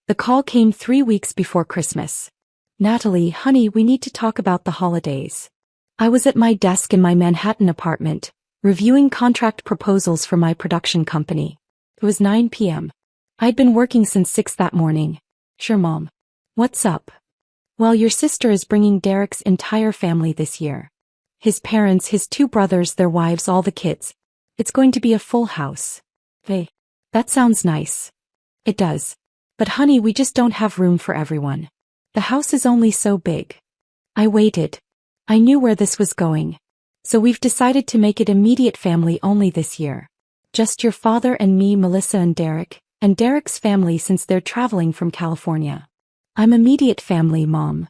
The call came 3 weeks before Christmas. Natalie, honey, we need to talk about the holidays. I was at my desk in my Manhattan apartment, reviewing contract proposals for my production company. It was 9 p.m. I'd been working since 6 that morning. Sure, Mom. What's up? Well, your sister is bringing Derek's entire family this year. His parents, his 2 brothers, their wives, all the kids. It's going to be a full house. Hey, that sounds nice. It does. But honey, we just don't have room for everyone. The house is only so big. I waited. I knew where this was going. So we've decided to make it immediate family only this year. Just your father and me, Melissa and Derek's family since they're traveling from California. I'm immediate family, Mom.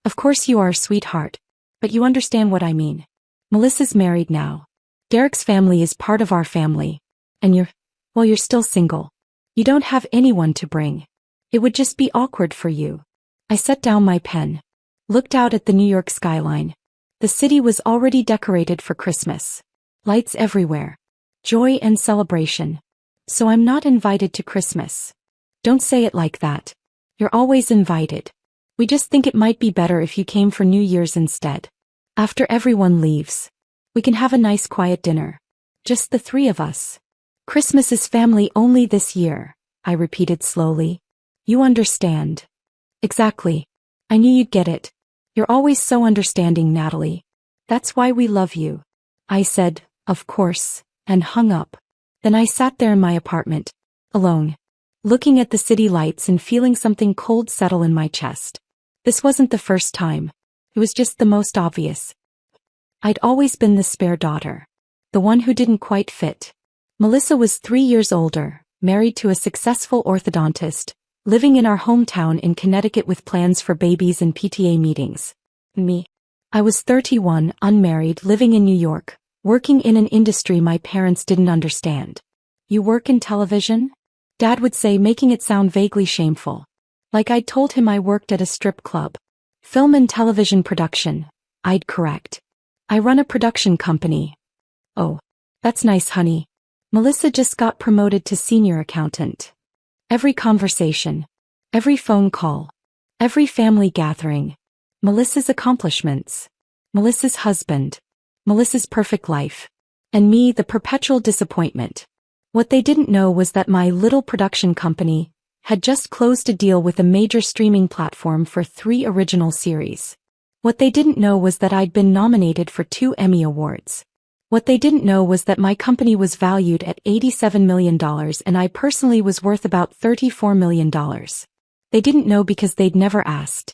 Of course you are, sweetheart. But you understand what I mean. Melissa's married now. Derek's family is part of our family. And you're still single. You don't have anyone to bring. It would just be awkward for you. I set down my pen. Looked out at the New York skyline. The city was already decorated for Christmas. Lights everywhere. Joy and celebration. So I'm not invited to Christmas. Don't say it like that. You're always invited. We just think it might be better if you came for New Year's instead. After everyone leaves. We can have a nice quiet dinner. Just the 3 of us. Christmas is family only this year, I repeated slowly. You understand. Exactly. I knew you'd get it. You're always so understanding, Natalie. That's why we love you. I said, of course, and hung up. Then I sat there in my apartment, alone, looking at the city lights and feeling something cold settle in my chest. This wasn't the first time. It was just the most obvious. I'd always been the spare daughter. The one who didn't quite fit. Melissa was 3 years older, married to a successful orthodontist, living in our hometown in Connecticut with plans for babies and PTA meetings. Me. I was 31, unmarried, living in New York, working in an industry my parents didn't understand. You work in television? Dad would say, making it sound vaguely shameful. Like I'd told him I worked at a strip club. Film and television production. I'd correct. I run a production company. Oh, that's nice, honey. Melissa just got promoted to senior accountant. Every conversation, every phone call, every family gathering. Melissa's accomplishments. Melissa's husband. Melissa's perfect life. And me, the perpetual disappointment. What they didn't know was that my little production company had just closed a deal with a major streaming platform for 3 original series. What they didn't know was that I'd been nominated for 2 Emmy Awards. What they didn't know was that my company was valued at $87 million and I personally was worth about $34 million. They didn't know because they'd never asked.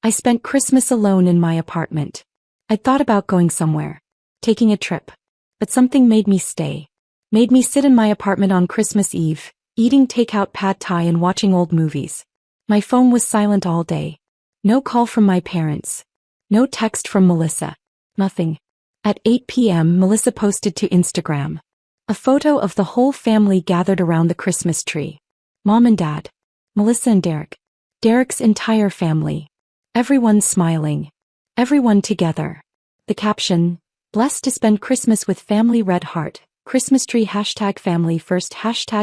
I spent Christmas alone in my apartment. I'd thought about going somewhere, taking a trip. But something made me stay. Made me sit in my apartment on Christmas Eve, eating takeout pad thai and watching old movies. My phone was silent all day. No call from my parents. No text from Melissa. Nothing. At 8 p.m. Melissa posted to Instagram. A photo of the whole family gathered around the Christmas tree. Mom and Dad. Melissa and Derek. Derek's entire family. Everyone smiling. Everyone together. The caption, blessed to spend Christmas with family, red heart, Christmas tree, #family first,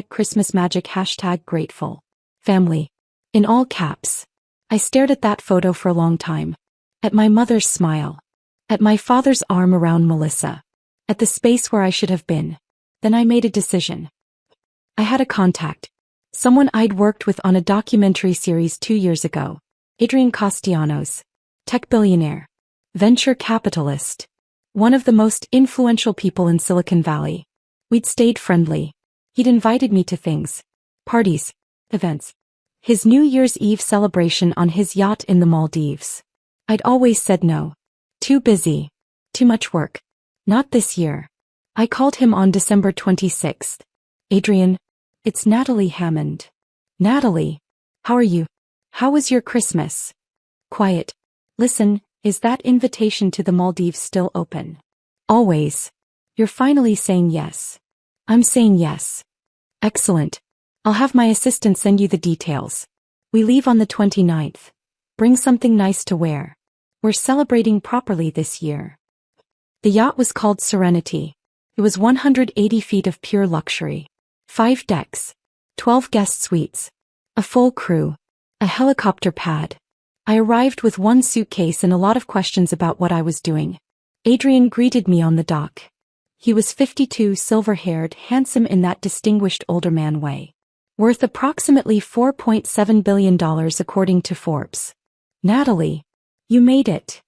#Christmas magic, #grateful. Family. In all caps. I stared at that photo for a long time. At my mother's smile. At my father's arm around Melissa. At the space where I should have been. Then I made a decision. I had a contact. Someone I'd worked with on a documentary series 2 years ago. Adrian Castellanos. Tech billionaire. Venture capitalist. One of the most influential people in Silicon Valley. We'd stayed friendly. He'd invited me to things. Parties. Events. His New Year's Eve celebration on his yacht in the Maldives. I'd always said no. Too busy. Too much work. Not this year. I called him on December 26th. Adrian, it's Natalie Hammond. Natalie, how are you? How was your Christmas? Quiet. Listen, is that invitation to the Maldives still open? Always. You're finally saying yes. I'm saying yes. Excellent. I'll have my assistant send you the details. We leave on the 29th. Bring something nice to wear. We're celebrating properly this year. The yacht was called Serenity. It was 180 feet of pure luxury. 5 decks. 12 guest suites. A full crew. A helicopter pad. I arrived with one suitcase and a lot of questions about what I was doing. Adrian greeted me on the dock. He was 52, silver-haired, handsome in that distinguished older man way. Worth approximately $4.7 billion according to Forbes. Natalie. You made it.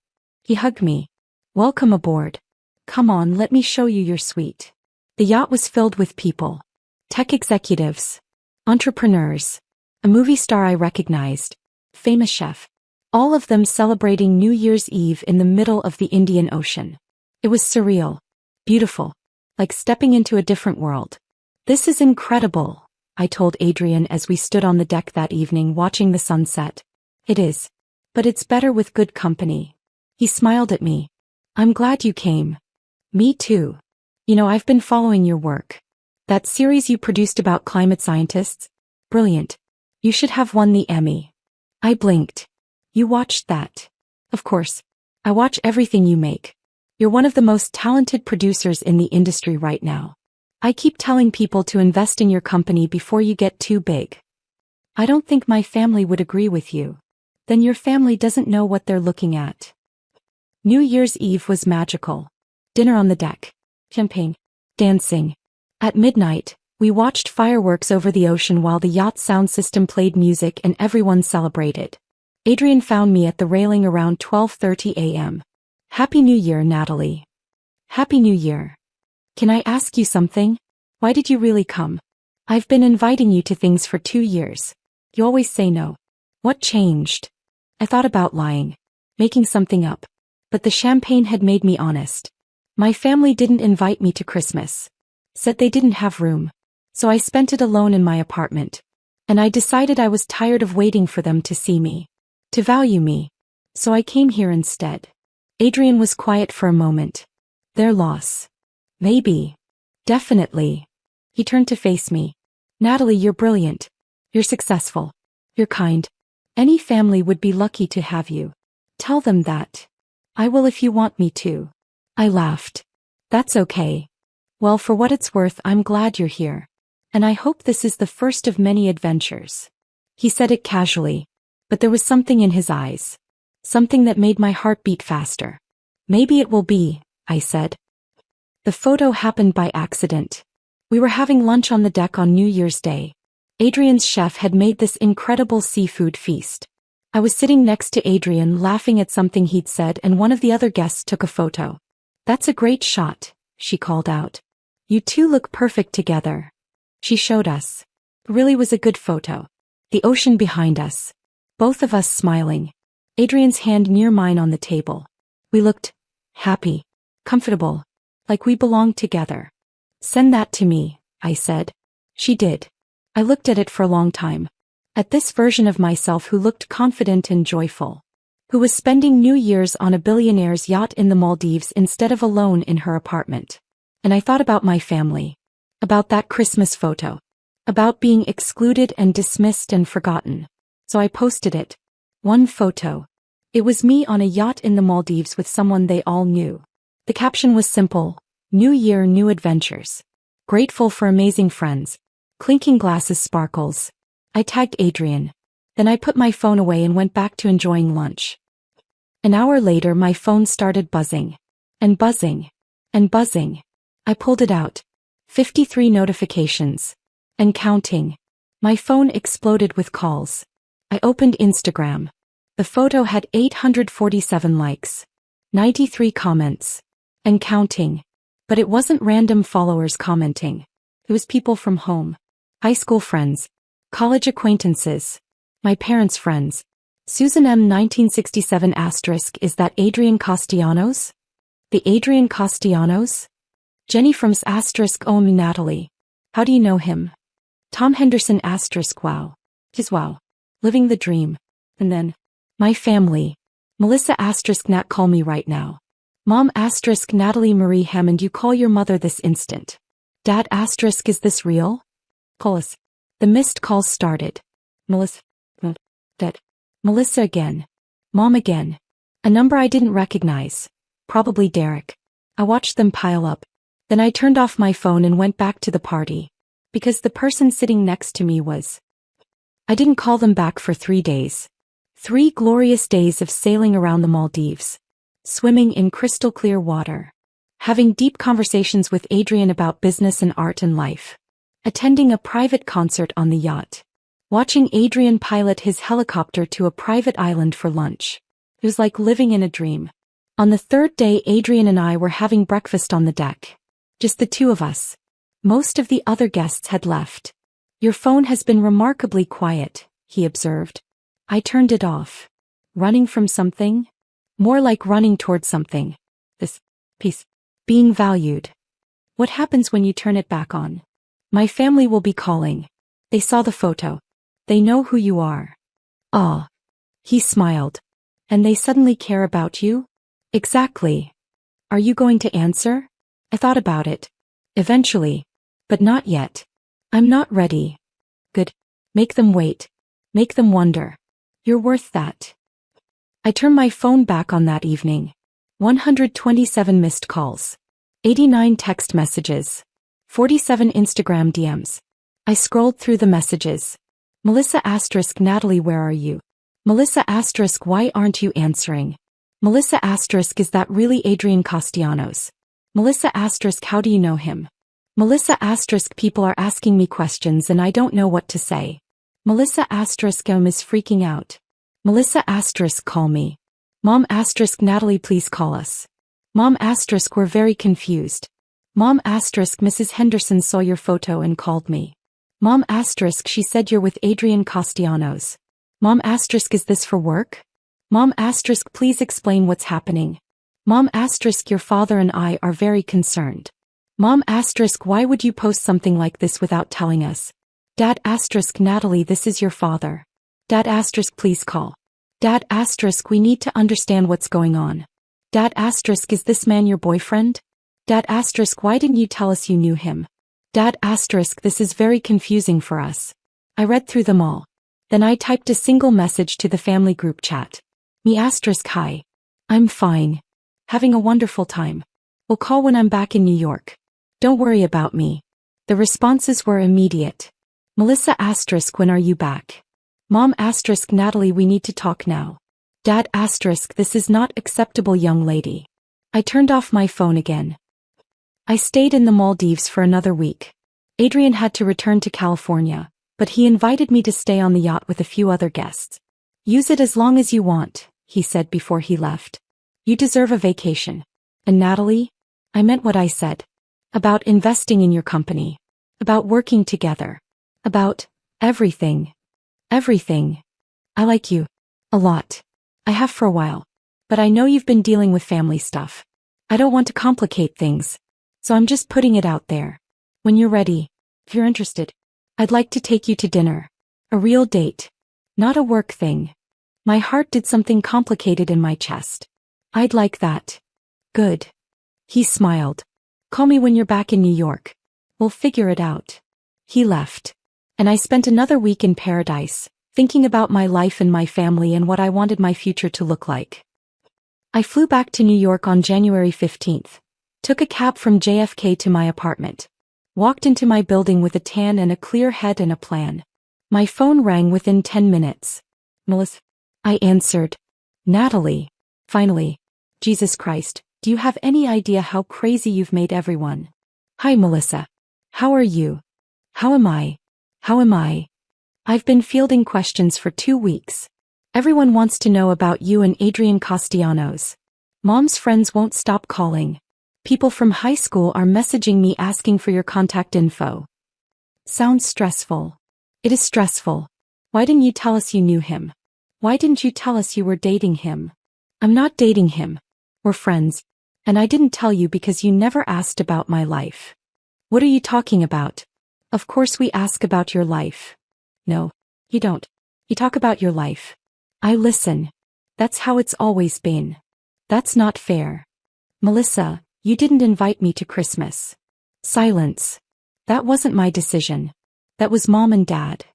He hugged me. Welcome aboard. Come on, let me show you your suite. The yacht was filled with people. Tech executives. Entrepreneurs. A movie star I recognized. Famous chef. All of them celebrating New Year's Eve in the middle of the Indian Ocean. It was surreal. Beautiful. Like stepping into a different world. This is incredible, I told Adrian as we stood on the deck that evening watching the sunset. It is. But it's better with good company. He smiled at me. I'm glad you came. Me too. You know, I've been following your work. That series you produced about climate scientists? Brilliant. You should have won the Emmy. I blinked. You watched that. Of course. I watch everything you make. You're one of the most talented producers in the industry right now. I keep telling people to invest in your company before you get too big. I don't think my family would agree with you. Then your family doesn't know what they're looking at. New Year's Eve was magical. Dinner on the deck. Champagne. Dancing. At midnight, we watched fireworks over the ocean while the yacht sound system played music and everyone celebrated. Adrian found me at the railing around 12:30 a.m. Happy New Year, Natalie. Happy New Year. Can I ask you something? Why did you really come? I've been inviting you to things for 2 years. You always say no. What changed? I thought about lying. Making something up. But the champagne had made me honest. My family didn't invite me to Christmas. Said they didn't have room. So I spent it alone in my apartment. And I decided I was tired of waiting for them to see me. To value me. So I came here instead. Adrian was quiet for a moment. Their loss. Maybe. Definitely. He turned to face me. Natalie, you're brilliant. You're successful. You're kind. Any family would be lucky to have you. Tell them that. I will if you want me to. I laughed. That's okay. Well, for what it's worth, I'm glad you're here. And I hope this is the first of many adventures. He said it casually. But there was something in his eyes. Something that made my heart beat faster. Maybe it will be, I said. The photo happened by accident. We were having lunch on the deck on New Year's Day. Adrian's chef had made this incredible seafood feast. I was sitting next to Adrian laughing at something he'd said and one of the other guests took a photo. That's a great shot, she called out. You two look perfect together. She showed us. It really was a good photo. The ocean behind us. Both of us smiling. Adrian's hand near mine on the table. We looked happy, comfortable, like we belonged together. Send that to me, I said. She did. I looked at it for a long time. At this version of myself who looked confident and joyful. Who was spending New Year's on a billionaire's yacht in the Maldives instead of alone in her apartment. And I thought about my family. About that Christmas photo. About being excluded and dismissed and forgotten. So I posted it. One photo. It was me on a yacht in the Maldives with someone they all knew. The caption was simple. New Year, new adventures. Grateful for amazing friends. Clinking glasses sparkles. I tagged Adrian. Then I put my phone away and went back to enjoying lunch. An hour later my phone started buzzing. And buzzing. And buzzing. I pulled it out. 53 notifications. And counting. My phone exploded with calls. I opened Instagram. The photo had 847 likes. 93 comments. And counting. But it wasn't random followers commenting. It was people from home. High school friends. College acquaintances. My parents' friends. Susan M. 1967 *, is that Adrian Castellanos? The Adrian Castellanos? Jenny from *, Natalie. How do you know him? Tom Henderson *, wow. His wow. Living the dream. And then, my family. Melissa * Nat, call me right now. Mom * Natalie Marie Hammond, you call your mother this instant. Dad * is this real? Call us. The missed calls started. Melissa. Dad. Melissa again. Mom again. A number I didn't recognize. Probably Derek. I watched them pile up. Then I turned off my phone and went back to the party. Because the person sitting next to me was I didn't call them back for 3 days. 3 glorious days of sailing around the Maldives. Swimming in crystal clear water. Having deep conversations with Adrian about business and art and life. Attending a private concert on the yacht. Watching Adrian pilot his helicopter to a private island for lunch. It was like living in a dream. On the 3rd day, Adrian and I were having breakfast on the deck. Just the 2 of us. Most of the other guests had left. Your phone has been remarkably quiet, he observed. I turned it off. Running from something? More like running towards something. This piece. Being valued. What happens when you turn it back on? My family will be calling. They saw the photo. They know who you are. Ah. He smiled. And they suddenly care about you? Exactly. Are you going to answer? I thought about it. Eventually. But not yet. I'm not ready. Good. Make them wait. Make them wonder. You're worth that. I turned my phone back on that evening. 127 missed calls. 89 text messages. 47 Instagram DMs. I scrolled through the messages. Melissa *, Natalie, where are you? Melissa *, why aren't you answering? Melissa *, is that really Adrian Castellanos? Melissa *, how do you know him? Melissa *, people are asking me questions and I don't know what to say. Melissa *, is freaking out. Melissa *, call me. Mom *, Natalie, please call us. Mom *, we're very confused. Mom *, Mrs. Henderson saw your photo and called me. Mom *, she said you're with Adrian Castellanos. Mom *, is this for work? Mom *, please explain what's happening. Mom *, your father and I are very concerned. Mom *, why would you post something like this without telling us? Dad *, Natalie, this is your father. Dad *, please call. Dad *, we need to understand what's going on. Dad *, is this man your boyfriend? Dad *, why didn't you tell us you knew him? Dad *, this is very confusing for us. I read through them all. Then I typed a single message to the family group chat. Me *, hi. I'm fine. Having a wonderful time. We'll call when I'm back in New York. Don't worry about me. The responses were immediate. Melissa *, when are you back? Mom *, Natalie, we need to talk now. Dad *, this is not acceptable, young lady. I turned off my phone again. I stayed in the Maldives for another week. Adrian had to return to California, but he invited me to stay on the yacht with a few other guests. Use it as long as you want, he said before he left. You deserve a vacation. And Natalie? I meant what I said. About investing in your company. About working together. About everything. Everything. I like you. A lot. I have for a while. But I know you've been dealing with family stuff. I don't want to complicate things. So I'm just putting it out there. When you're ready, if you're interested, I'd like to take you to dinner. A real date. Not a work thing. My heart did something complicated in my chest. I'd like that. Good. He smiled. Call me when you're back in New York. We'll figure it out. He left. And I spent another week in paradise, thinking about my life and my family and what I wanted my future to look like. I flew back to New York on January 15th. Took a cab from JFK to my apartment. Walked into my building with a tan and a clear head and a plan. My phone rang within 10 minutes. Melissa. I answered. Natalie. Finally. Jesus Christ, do you have any idea how crazy you've made everyone? Hi, Melissa. How are you? How am I? How am I? I've been fielding questions for 2 weeks. Everyone wants to know about you and Adrian Castellanos. Mom's friends won't stop calling. People from high school are messaging me asking for your contact info. Sounds stressful. It is stressful. Why didn't you tell us you knew him? Why didn't you tell us you were dating him? I'm not dating him. We're friends. And I didn't tell you because you never asked about my life. What are you talking about? Of course we ask about your life. No, you don't. You talk about your life. I listen. That's how it's always been. That's not fair. Melissa, you didn't invite me to Christmas. Silence. That wasn't my decision. That was Mom and Dad.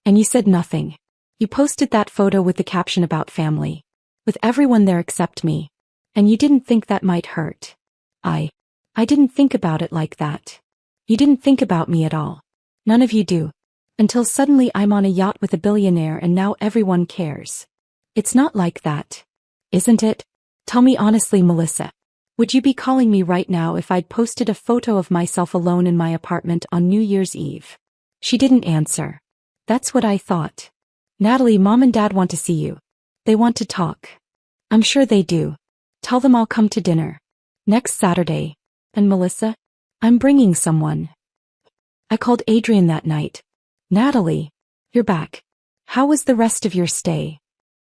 And you said nothing. You posted that photo with the caption about family. With everyone there except me. And you didn't think that might hurt. I didn't think about it like that. You didn't think about me at all. None of you do. Until suddenly I'm on a yacht with a billionaire and now everyone cares. It's not like that. Isn't it? Tell me honestly, Melissa. Would you be calling me right now if I'd posted a photo of myself alone in my apartment on New Year's Eve? She didn't answer. That's what I thought. Natalie, Mom and Dad want to see you. They want to talk. I'm sure they do. Tell them I'll come to dinner. Next Saturday. And Melissa? I'm bringing someone. I called Adrian that night. Natalie, you're back. How was the rest of your stay?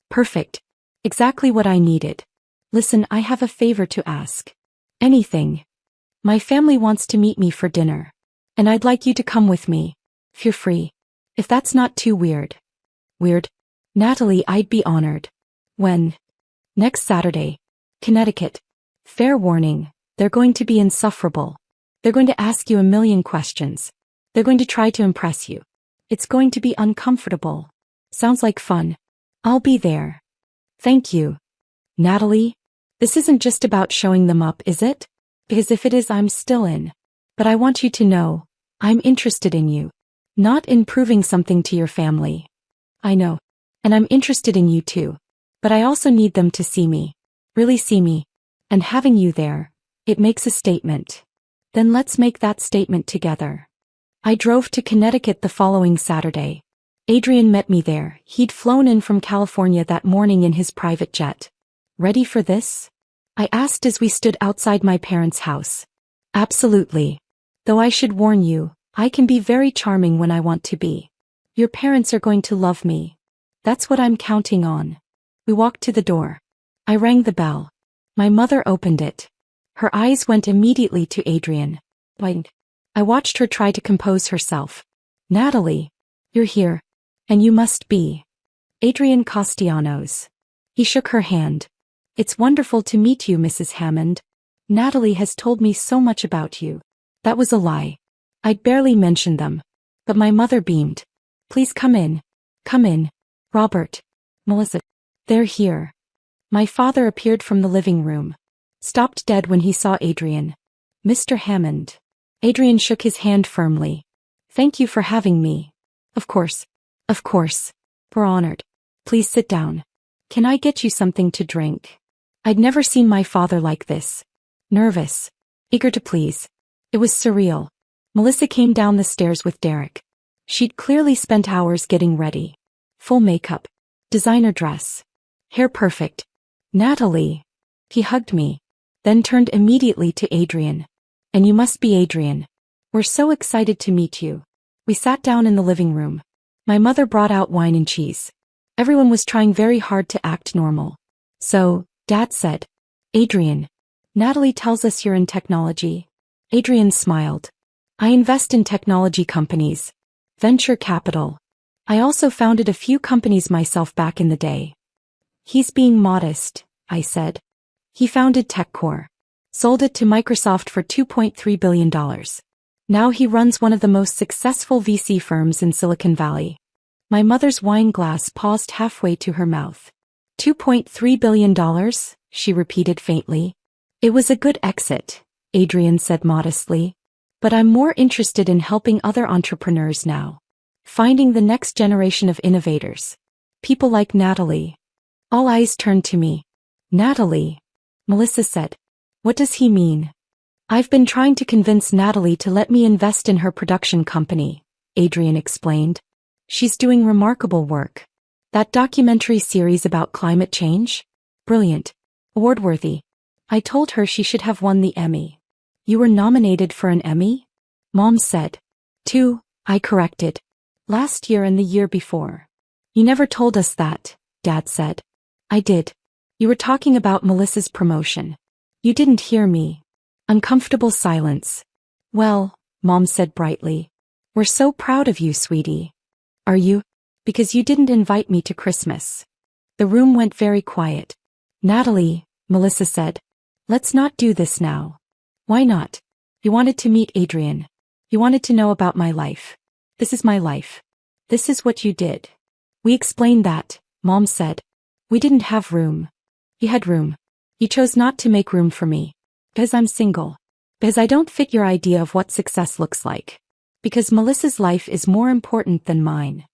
Perfect. Exactly what I needed. Listen, I have a favor to ask. Anything. My family wants to meet me for dinner. And I'd like you to come with me. If you're free. If that's not too weird. Weird? Natalie, I'd be honored. When? Next Saturday. Connecticut. Fair warning, they're going to be insufferable. They're going to ask you a million questions. They're going to try to impress you. It's going to be uncomfortable. Sounds like fun. I'll be there. Thank you. Natalie? This isn't just about showing them up, is it? Because if it is, I'm still in. But I want you to know, I'm interested in you. Not in proving something to your family. I know. And I'm interested in you too. But I also need them to see me. Really see me. And having you there, it makes a statement. Then let's make that statement together. I drove to Connecticut the following Saturday. Adrian met me there. He'd flown in from California that morning in his private jet. Ready for this? I asked as we stood outside my parents' house. Absolutely. Though I should warn you, I can be very charming when I want to be. Your parents are going to love me. That's what I'm counting on. We walked to the door. I rang the bell. My mother opened it. Her eyes went immediately to Adrian. I watched her try to compose herself. Natalie, you're here. And you must be. Adrian Castellanos. He shook her hand. It's wonderful to meet you, Mrs. Hammond. Natalie has told me so much about you. That was a lie. I'd barely mentioned them. But my mother beamed. Please come in. Come in. Robert. Melissa. They're here. My father appeared from the living room. Stopped dead when he saw Adrian. Mr. Hammond. Adrian shook his hand firmly. Thank you for having me. Of course. Of course. We're honored. Please sit down. Can I get you something to drink? I'd never seen my father like this. Nervous. Eager to please. It was surreal. Melissa came down the stairs with Derek. She'd clearly spent hours getting ready. Full makeup. Designer dress. Hair perfect. Natalie. He hugged me. Then turned immediately to Adrian. And you must be Adrian. We're so excited to meet you. We sat down in the living room. My mother brought out wine and cheese. Everyone was trying very hard to act normal. So, Dad said, Adrian. Natalie tells us you're in technology. Adrian smiled. I invest in technology companies. Venture capital. I also founded a few companies myself back in the day. He's being modest, I said. He founded TechCore. Sold it to Microsoft for $2.3 billion. Now he runs one of the most successful VC firms in Silicon Valley. My mother's wine glass paused halfway to her mouth. $2.3 billion, she repeated faintly. It was a good exit, Adrian said modestly. But I'm more interested in helping other entrepreneurs now. Finding the next generation of innovators. People like Natalie. All eyes turned to me. Natalie, Melissa said. What does he mean? I've been trying to convince Natalie to let me invest in her production company, Adrian explained. She's doing remarkable work. That documentary series about climate change? Brilliant. Award-worthy. I told her she should have won the Emmy. You were nominated for an Emmy? Mom said. 2, I corrected. Last year and the year before. You never told us that, Dad said. I did. You were talking about Melissa's promotion. You didn't hear me. Uncomfortable silence. Well, Mom said brightly. We're so proud of you, sweetie. Are you? Because you didn't invite me to Christmas. The room went very quiet. Natalie, Melissa said. Let's not do this now. Why not? You wanted to meet Adrian. You wanted to know about my life. This is my life. This is what you did. We explained that, Mom said. We didn't have room. You had room. You chose not to make room for me. Because I'm single. Because I don't fit your idea of what success looks like. Because Melissa's life is more important than mine.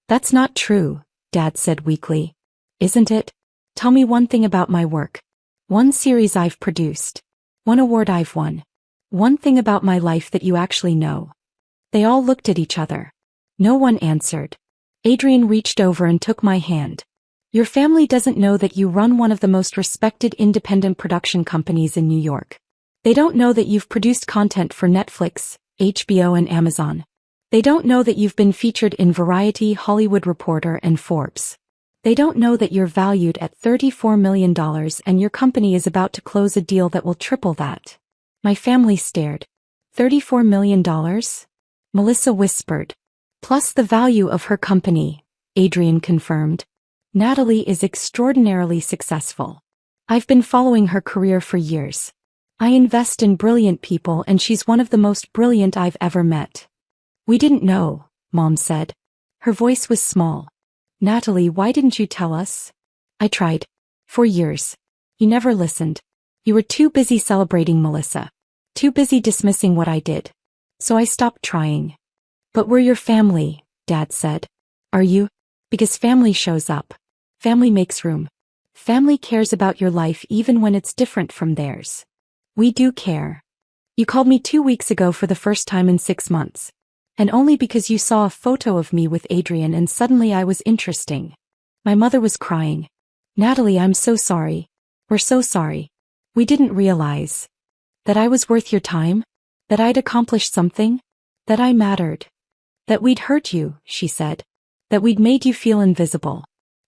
That's not true, Dad said weakly. Isn't it? Tell me one thing about my work. One series I've produced. One award I've won. One thing about my life that you actually know. They all looked at each other. No one answered. Adrian reached over and took my hand. Your family doesn't know that you run one of the most respected independent production companies in New York. They don't know that you've produced content for Netflix, HBO and Amazon. They don't know that you've been featured in Variety, Hollywood Reporter and Forbes. They don't know that you're valued at $34 million and your company is about to close a deal that will triple that. My family stared. $34 million? Melissa whispered. Plus the value of her company, Adrian confirmed. Natalie is extraordinarily successful. I've been following her career for years. I invest in brilliant people and she's one of the most brilliant I've ever met. We didn't know, Mom said. Her voice was small. Natalie, why didn't you tell us? I tried. For years. You never listened. You were too busy celebrating Melissa. Too busy dismissing what I did. So I stopped trying. But we're your family, Dad said. Are you? Because family shows up. Family makes room. Family cares about your life even when it's different from theirs. We do care. You called me 2 weeks ago for the first time in 6 months. And only because you saw a photo of me with Adrian and suddenly I was interesting. My mother was crying. Natalie, I'm so sorry. We're so sorry. We didn't realize. That I was worth your time? That I'd accomplished something? That I mattered? That we'd hurt you, she said. That we'd made you feel invisible.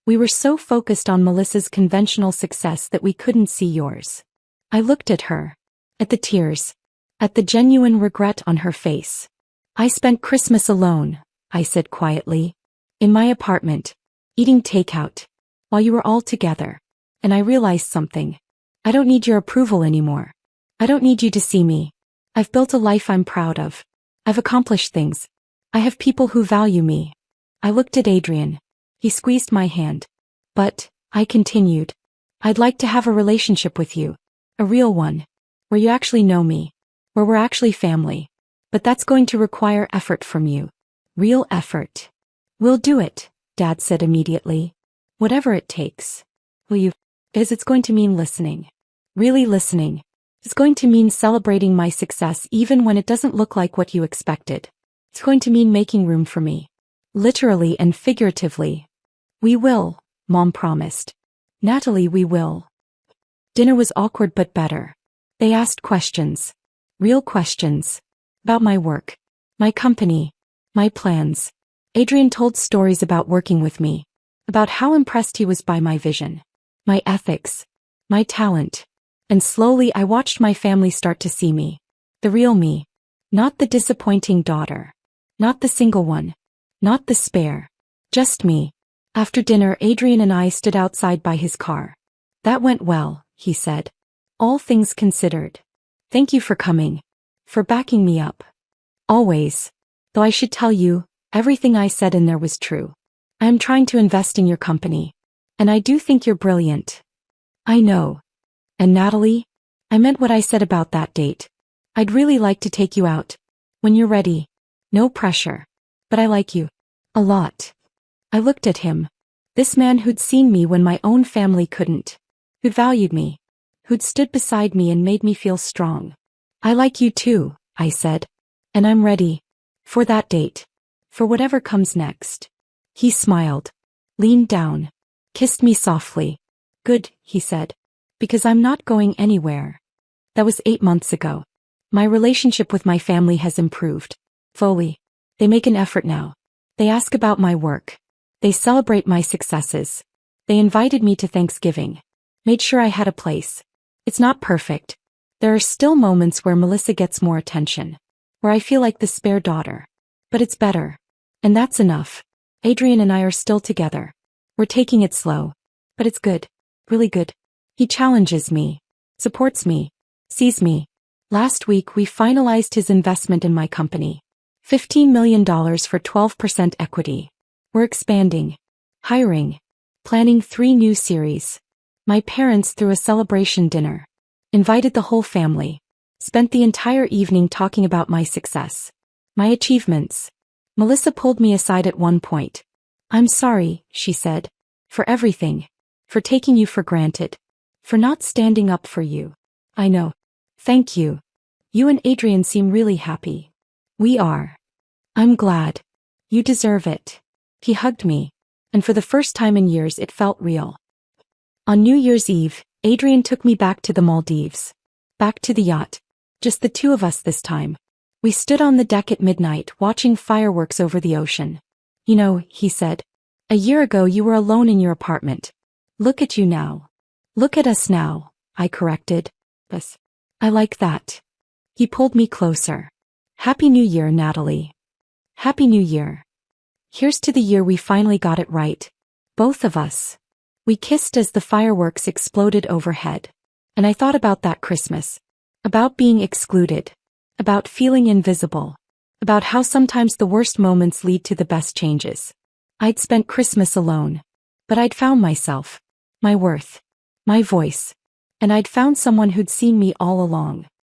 We were so focused on Melissa's conventional success that we couldn't see yours. I looked at her. At the tears. At the genuine regret on her face. I spent Christmas alone, I said quietly. In my apartment. Eating takeout. While you were all together. And I realized something. I don't need your approval anymore. I don't need you to see me. I've built a life I'm proud of. I've accomplished things. I have people who value me. I looked at Adrian. He squeezed my hand. But, I continued. I'd like to have a relationship with you. A real one. Where you actually know me. Where we're actually family. But that's going to require effort from you. Real effort. We'll do it, Dad said immediately. Whatever it takes. Will you? Because it's going to mean listening. Really listening. It's going to mean celebrating my success even when it doesn't look like what you expected. It's going to mean making room for me. Literally and figuratively. We will, Mom promised. Natalie, we will. Dinner was awkward but better. They asked questions. Real questions. About my work. My company. My plans. Adrian told stories about working with me. About how impressed he was by my vision. My ethics. My talent. And slowly I watched my family start to see me. The real me. Not the disappointing daughter. Not the single one. Not the spare. Just me. After dinner, Adrian and I stood outside by his car. That went well, he said. All things considered. Thank you for coming. For backing me up. Always. Though I should tell you, everything I said in there was true. I am trying to invest in your company. And I do think you're brilliant. I know. And Natalie? I meant what I said about that date. I'd really like to take you out. When you're ready. No pressure. But I like you. A lot. I looked at him. This man who'd seen me when my own family couldn't. Who'd valued me. Who'd stood beside me and made me feel strong. I like you too, I said. And I'm ready. For that date. For whatever comes next. He smiled. Leaned down. Kissed me softly. Good, he said. Because I'm not going anywhere. That was 8 months ago. My relationship with my family has improved. Fully. They make an effort now. They ask about my work. They celebrate my successes. They invited me to Thanksgiving. Made sure I had a place. It's not perfect. There are still moments where Melissa gets more attention. Where I feel like the spare daughter. But it's better. And that's enough. Adrian and I are still together. We're taking it slow. But it's good. Really good. He challenges me. Supports me. Sees me. Last week we finalized his investment in my company. $15 million for 12% equity. We're expanding. Hiring. Planning 3 new series. My parents threw a celebration dinner. Invited the whole family. Spent the entire evening talking about my success. My achievements. Melissa pulled me aside at one point. I'm sorry, she said. For everything. For taking you for granted. For not standing up for you. I know. Thank you. You and Adrian seem really happy. We are. I'm glad. You deserve it. He hugged me. And for the first time in years it felt real. On New Year's Eve, Adrian took me back to the Maldives. Back to the yacht. Just the two of us this time. We stood on the deck at midnight watching fireworks over the ocean. You know, he said. A year ago you were alone in your apartment. Look at you now. Look at us now, I corrected. Us. I like that. He pulled me closer. Happy New Year, Natalie. Happy New Year. Here's to the year we finally got it right. Both of us. We kissed as the fireworks exploded overhead. And I thought about that Christmas. About being excluded. About feeling invisible. About how sometimes the worst moments lead to the best changes. I'd spent Christmas alone. But I'd found myself. My worth. My voice. And I'd found someone who'd seen me all along.